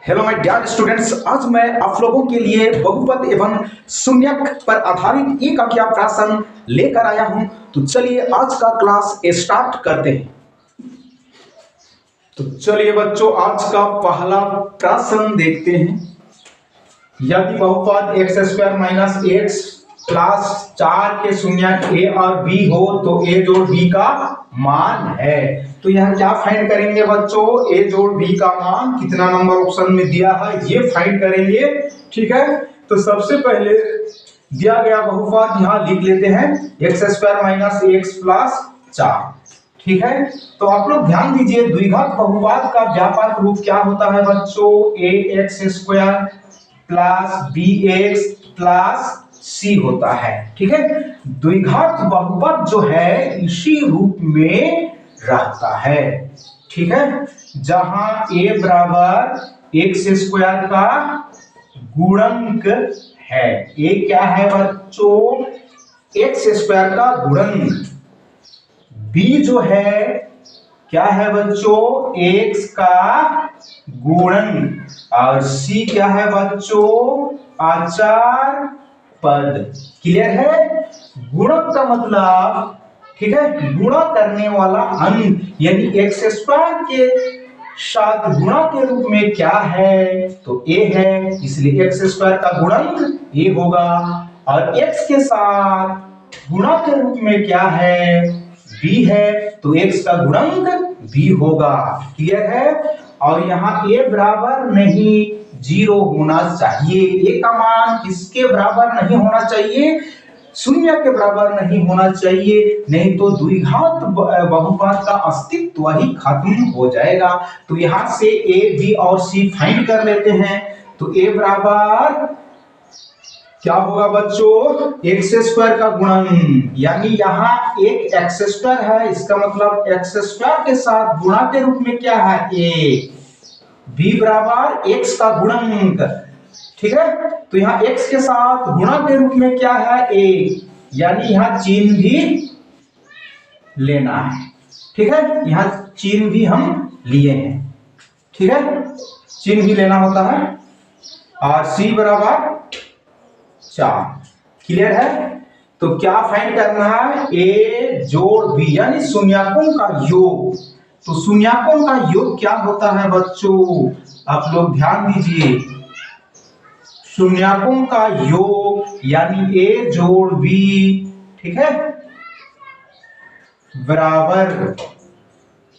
Hello my dear students, आज मैं आप लोगों के लिए बहुपद एवं शून्यक पर आधारित एक अंकीय प्रश्न लेकर आया हूं। तो चलिए आज का क्लास स्टार्ट करते हैं। तो चलिए बच्चों, आज का पहला प्रश्न देखते हैं। यदि बहुपद x square minus x plus 4 के शून्यक a और b हो तो a जोड़ b का मान है। तो यह क्या फाइंड करेंगे बच्चों? a जोड़ b का मान कितना नंबर ऑप्शन में दिया है ये फाइंड करेंगे। ठीक है, तो सबसे पहले दिया गया बहुपद यहां लिख लेते हैं x square minus x plus 4। ठीक है, तो आप लोग ध्यान दीजिए, द्विघात बहुपद का व्यापक रूप क्या होता है बच्चों? ax square plus bx plus c होता है। ठीक है, द्विघात बहुपद जो है इसी रूप में रहता है। ठीक है, जहां a बराबर एक्स स्क्वायर का गुणक है। a क्या है बच्चों? एक्स स्क्वायर का गुणक। b जो है क्या है बच्चों? x का गुणन। और c क्या है बच्चों? अचार पद। क्लियर है? गुणक का मतलब, ठीक है, गुणा करने वाला अंक, यानी एक्स स्क्वायर के साथ गुणा के रूप में क्या है? तो a है, इसलिए एक्स स्क्वायर का गुणक a होगा। और x के साथ गुणा के रूप में क्या है? b है, तो x का गुणक b होगा। क्लियर है? और यहाँ a बराबर नहीं 0 होना चाहिए। a का मान किसके बराबर नहीं होना चाहिए? शून्य के बराबर नहीं होना चाहिए, नहीं तो द्विघात बहुपद का अस्तित्व ही खत्म हो जाएगा। तो यहां से a, b और c फाइंड कर लेते हैं। तो a बराबर क्या होगा बच्चों? एक्स स्क्वायर का गुणन, यानी यहाँ एक एक्स स्क्वायर है, इसका मतलब एक्स स्क्वायर के साथ गुणा के रूप में क्या है? a। b बराबर एक्स का गुणक। ठीक है, तो यहाँ x के साथ गुणा के रूप में क्या है? a, यानी यहाँ चिन्ह भी लेना है। ठीक है, यहाँ चिन्ह भी हम लिए हैं। ठीक है, चिन्ह भी लेना होता है। और c बराबर 4। क्लियर है? तो क्या फाइंड करना है? a जोड़ b, यानी शून्यकों का योग। तो शून्यकों का योग क्या होता है बच्चों? आप लोग ध्यान दीजिए, शून्यकों का योग यानी a जोड़ b, ठीक है, बराबर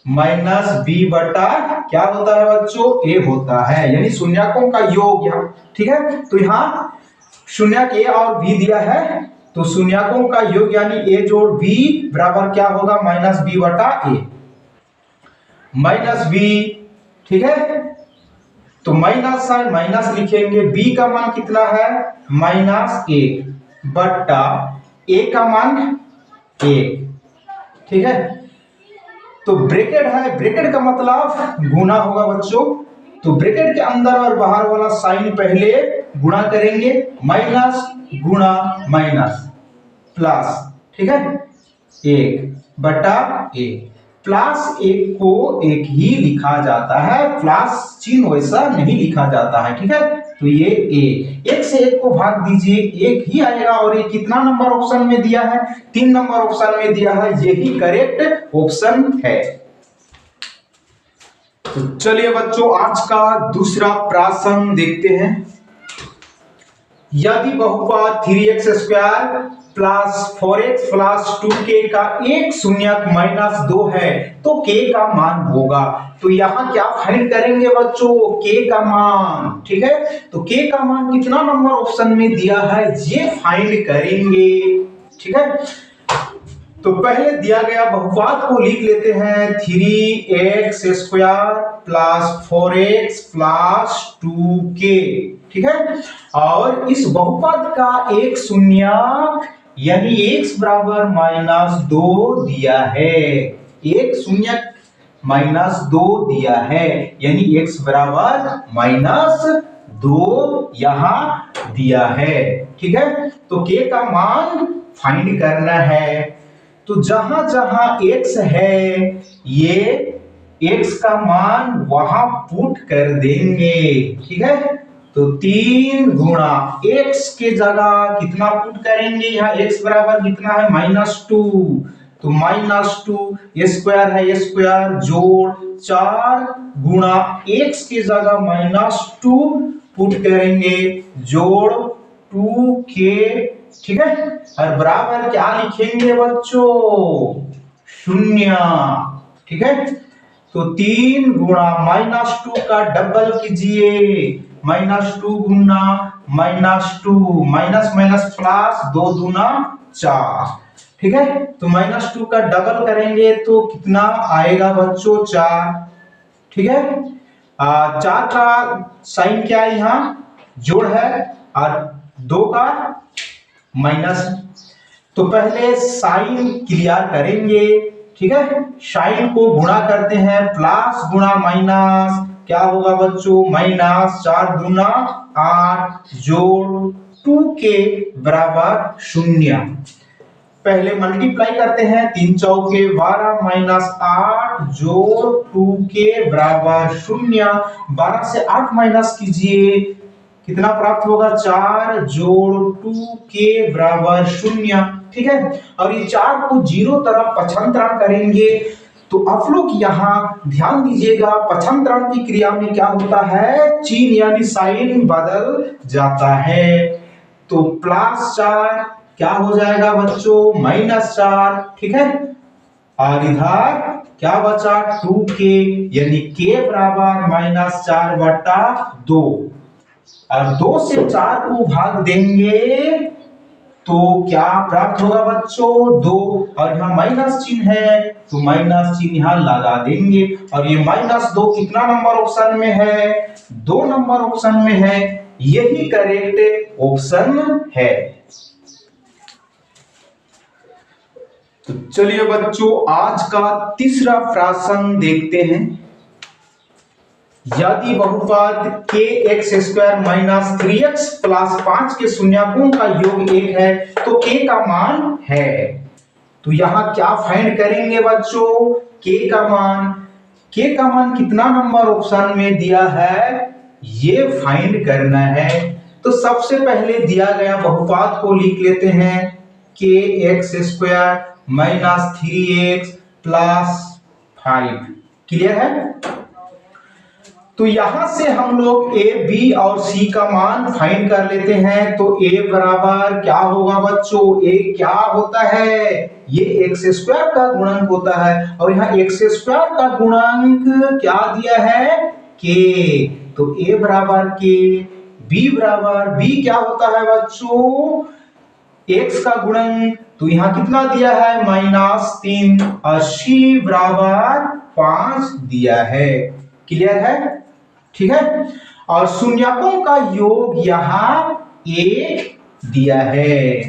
माइनस b बटा क्या होता है बच्चों? a होता है, यानी शून्यकों का योग यहाँ। ठीक है, तो यहाँ शून्यक a और b दिया है, तो शून्यकों का योग यानी a जोड़ b बराबर क्या होगा? माइनस b बटा a, माइनस b। ठीक है, तो माइनस साइन माइनस लिखेंगे। b का मान कितना है? माइनस 1 बटा a का मान 1। ठीक है, तो ब्रैकेट है, ब्रैकेट का मतलब गुना होगा बच्चों। तो ब्रैकेट के अंदर और बाहर वाला साइन पहले गुणा करेंगे, माइनस गुणा माइनस प्लस। ठीक है, 1 बटा a। प्लस 1 को 1 ही लिखा जाता है, प्लस चिन्ह वैसा नहीं लिखा जाता है। ठीक है, तो ये a, 1 से 1 को भाग दीजिए, 1 ही आएगा। और ये कितना नंबर ऑप्शन में दिया है? 3 नंबर ऑप्शन में दिया है, यही करेक्ट ऑप्शन है। तो चलिए बच्चों, आज का दूसरा प्रश्न देखते हैं। यदि बहुपद 3x square plus 4x plus 2k का एक शून्यक माइनस 2 है तो k का मान होगा। तो यहाँ क्या फाइंड करेंगे बच्चों? k का मान। ठीक है, तो k का मान कितना नंबर ऑप्शन में दिया है ये फाइंड करेंगे। ठीक है, तो पहले दिया गया बहुपद को लिख लेते हैं 3x square plus 4x plus 2k। ठीक है, और इस बहुपद का एक शून्यक यानी x बराबर माइनस 2 दिया है। एक शून्यक माइनस 2 दिया है, यानी x बराबर माइनस 2 यहां दिया है। ठीक है, तो k का मान फाइंड करना है। तो जहां जहां x है ये x का मान वहां पुट कर देंगे, ठीक है। तो 3 गुणा x के जगह कितना पुट करेंगे, यहाँ x बराबर कितना है -2, तो -2 स्क्वायर है स्क्वायर जोड़ 4 गुणा x के जगह -2 पुट करेंगे जोड़ 2k, ठीक है। और बराबर क्या लिखेंगे बच्चों, 0, ठीक है। तो 3 गुणा -2 का डबल कीजिए, -2 गुना -2 माइनस माइनस प्लस 2 दूना 4, ठीक है। तो -2 का डबल करेंगे तो कितना आएगा बच्चों, 4, ठीक है। 4 का साइन क्या है, यहाँ जोड़ है और 2 का माइनस। तो पहले साइन क्लियर करेंगे, ठीक है। साइन को गुणा करते हैं, प्लस गुणा माइनस क्या होगा बच्चों, -4 दूना 8 जोड़ 2k बराबर 0। पहले मल्टीप्लाई करते हैं, 3 चौके 12 -8 जोड़ 2k बराबर 0। 12 से 8 माइनस कीजिए, कितना प्राप्त होगा, 4 जोड़ 2k बराबर 0, ठीक है। और ये 4 को 0 तरफ पक्षांतरण करेंगे। तो आप लोग यहाँ ध्यान दीजिएगा, पक्षांतरण की क्रिया में क्या होता है, चिन्ह यानी साइन बदल जाता है। तो +4 क्या हो जाएगा बच्चों, -4, ठीक है। और इधर क्या बचा, 2k यानी k बराबर -4/2। और 2 से 4 को भाग देंगे तो क्या प्राप्त होगा बच्चों, 2। और यहाँ माइनस चिन्ह है तो माइनस चिन्ह यहाँ लगा देंगे। और ये -2 कितना नंबर ऑप्शन में है, 2 नंबर ऑप्शन में है, यही करेक्ट ऑप्शन है। तो चलिए बच्चों आज का तीसरा प्रश्न देखते हैं। यदि बहुपद kx² - 3x + 5 के शून्यकों का योग 1 है तो k का मान है। तो यहां क्या फाइंड करेंगे बच्चों, k का मान कितना नंबर ऑप्शन में दिया है ये फाइंड करना है। तो सबसे पहले दिया गया बहुपद को लिख लेते हैं, kx² - 3x + 5, क्लियर है। तो यहां से हम लोग a, b और c का मान फाइंड कर लेते हैं। तो a बराबर क्या होगा बच्चों, a क्या होता है, ये x² का गुणक होता है। और यहाँ x² का गुणक क्या दिया है, k। तो a बराबर k, b क्या होता है बच्चों, x का गुणक, तो यहाँ कितना दिया है, -3। और c बराबर 5 दिया है, क्लियर है, ठीक है। और शून्यकों का योग यहां 1 दिया है।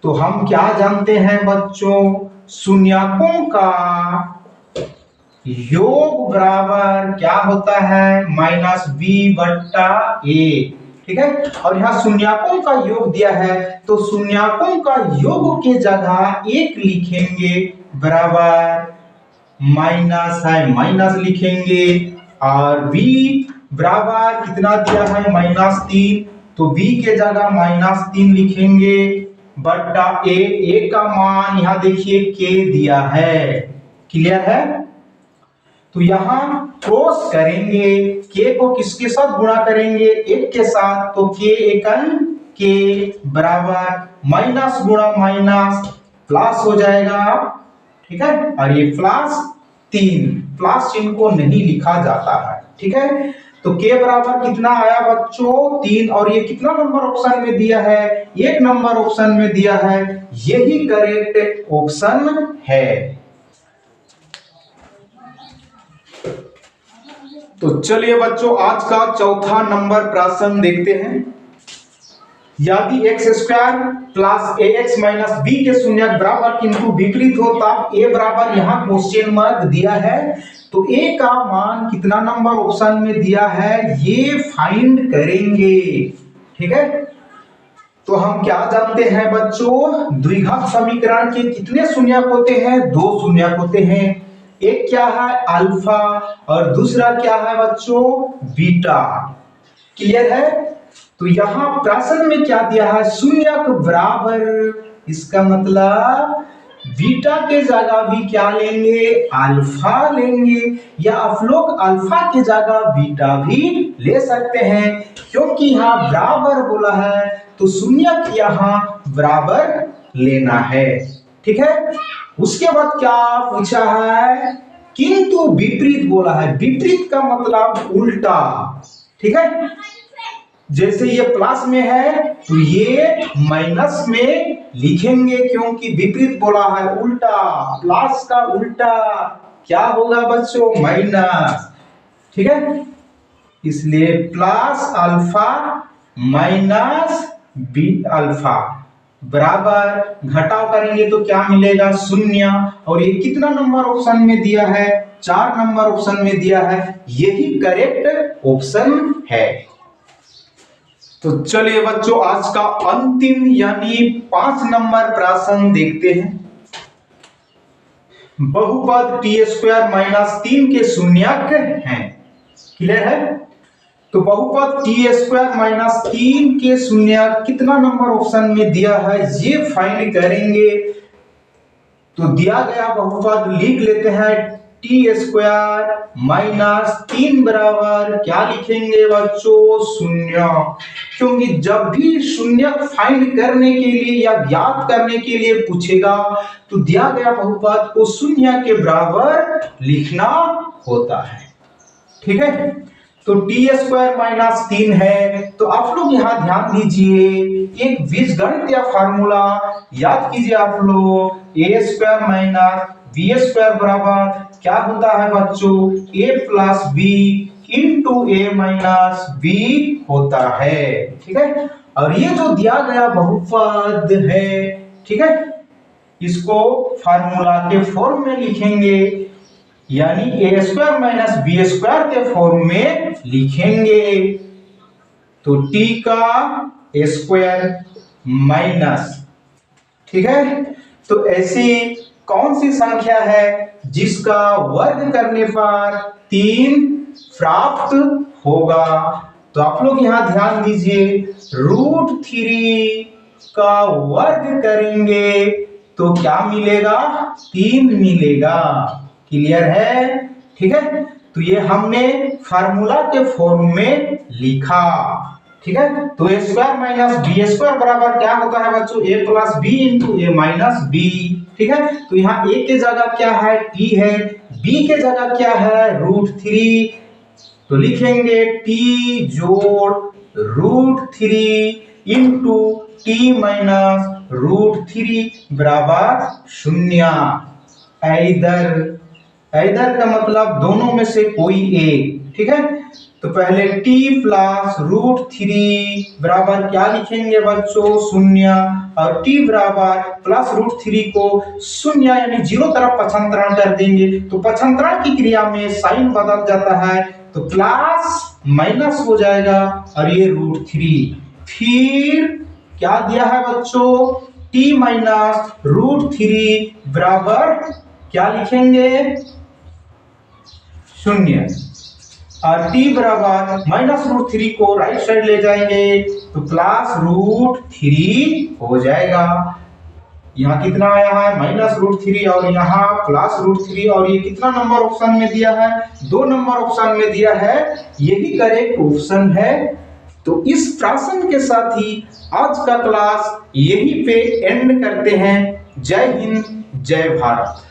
तो हम क्या जानते हैं बच्चों, शून्यकों का योग बराबर क्या होता है, -b/a, ठीक है। और यहाँ शून्यकों का योग दिया है तो शून्यकों का योग के जगह 1 लिखेंगे, बराबर माइनस है माइनस लिखेंगे। और b बराबर कितना दिया है, -3, तो b के जगह -3 लिखेंगे बटा a का मान यहाँ देखिए k दिया है, क्लियर है। तो यहाँ क्रॉस करेंगे, k को किसके साथ गुणा करेंगे, 1 के साथ, तो k एकन k बराबर माइनस गुणा माइनस प्लस हो जाएगा, ठीक है। और ये +3, प्लस चिन्ह को नहीं लिखा जाता है, ठीक है। तो k बराबर कितना आया बच्चों, 3। और ये कितना नंबर ऑप्शन में दिया है, 1 नंबर ऑप्शन में दिया है, यही करेक्ट ऑप्शन है। तो चलिए बच्चों आज का चौथा नंबर प्रश्न देखते हैं। यदि x² + ax - b के शून्यक बराबर किंतु विपरीत हो तब a बराबर यहाँ क्वेश्चन मार्क दिया है। तो a का मान कितना नंबर ऑप्शन में दिया है ये फाइंड करेंगे, ठीक है। तो हम क्या जानते हैं बच्चों, द्विघात समीकरण के कितने शून्यक होते हैं, 2 शून्यक होते हैं। एक क्या है अल्फा और दूसरा क्या है बच्चों बीटा। क्लियर है? तो यहां प्रश्न में क्या दिया है, शून्य के बराबर, इसका मतलब बीटा के जगह भी क्या लेंगे, अल्फा लेंगे, या आप लोग अल्फा के जगह बीटा भी ले सकते हैं, क्योंकि यहाँ बराबर बोला है तो शून्य के यहाँ बराबर लेना है। ठीक है, उसके बाद क्या पूछा है, किंतु विपरीत बोला है। विपरीत का मतलब उल्टा। ठीक है, जैसे ये प्लस में है तो ये माइनस में लिखेंगे, क्योंकि विपरीत बोला है, उल्टा। प्लस का उल्टा क्या होगा बच्चों, माइनस। ठीक है, इसलिए plus alpha minus B alpha बराबर, घटाव करेंगे तो क्या मिलेगा, शून्य। और ये कितना नंबर ऑप्शन में दिया है, 4 नंबर ऑप्शन में दिया है, यही करेक्ट ऑप्शन है। तो चलिए बच्चों आज का अंतिम यानी 5 नंबर प्रश्न देखते हैं। बहुपद टी स्क्वायर माइनस 3 के शून्यक हैं। क्लियर है? तो बहुपद टी स्क्वायर माइनस 3 के शून्यक कितना नंबर ऑप्शन में दिया है ये फाइंड करेंगे। तो दिया गया बहुपद लिख लेते हैं, टी स्क्वायर माइनस 3 बराबर क्या लिखेंगे बच्चों, शून्य। क्योंकि जब भी शून्य फाइंड करने के लिए या ज्ञात करने के लिए पूछेगा तो दिया गया बहुपद को शून्य के बराबर लिखना होता है। ठीक है, तो टी स्क्वायर माइनस 3 है, तो आप लोग यहाँ ध्यान दीजिए, एक बीजगणित या फार्मूला याद कीजिए आप लोग, ए स्क्वायर माइनस बी स्क्वायर बराबर क्या होता है बच्चों, ए प्लस बी इंटू ए माइनस बी होता है। ठीक है, और ये जो दिया गया बहुपद है, ठीक है, इसको फार्मूला के फॉर्म में लिखेंगे, यानी ए स्क्वायर माइनस बी स्क्वायर के फॉर्म में लिखेंगे। तो टी का स्क्वायर माइनस, ठीक है, तो ऐसी कौन सी संख्या है जिसका वर्ग करने पर 3 प्राप्त होगा। तो आप लोग यहां ध्यान दीजिए, √3 का वर्ग करेंगे तो क्या मिलेगा, 3 मिलेगा। क्लियर है? ठीक है, तो ये हमने फार्मूला के फॉर्म में लिखा। ठीक है, तो ए स्क्वायर माइनस बी स्क्वायर बराबर क्या होता है बच्चों, ए प्लस बी इंटू ए माइनस बी। ठीक है, तो यहाँ ए के जगह क्या है, टी है, बी के जगह क्या है, √3, तो लिखेंगे टी जोड़ √3 इंटू टी माइनस √3 बराबर 0। इधर का मतलब दोनों में से कोई एक। ठीक है, तो पहले t प्लस √3 बराबर क्या लिखेंगे बच्चों, 0, और t बराबर प्लस √3 को 0 यानी 0 तरफ पक्षांतरण कर देंगे, तो पक्षांतरण की क्रिया में साइन बदल जाता है, तो प्लस माइनस हो जाएगा और ये √3। फिर क्या दिया है बच्चों, t माइनस √3 बराबर क्या लिखेंगे, 0, और t बराबर माइनस √3 को राइट साइड ले जाएंगे तो प्लस √3 हो जाएगा। यहाँ कितना आया है, माइनस √3, और यहाँ प्लस √3, और ये कितना नंबर ऑप्शन में दिया है, 2 नंबर ऑप्शन में दिया है, यही करेक्ट ऑप्शन है। तो इस प्रश्न के साथ ही आज का क्लास यहीं पे एंड करते हैं। जय हिंद, जय भारत।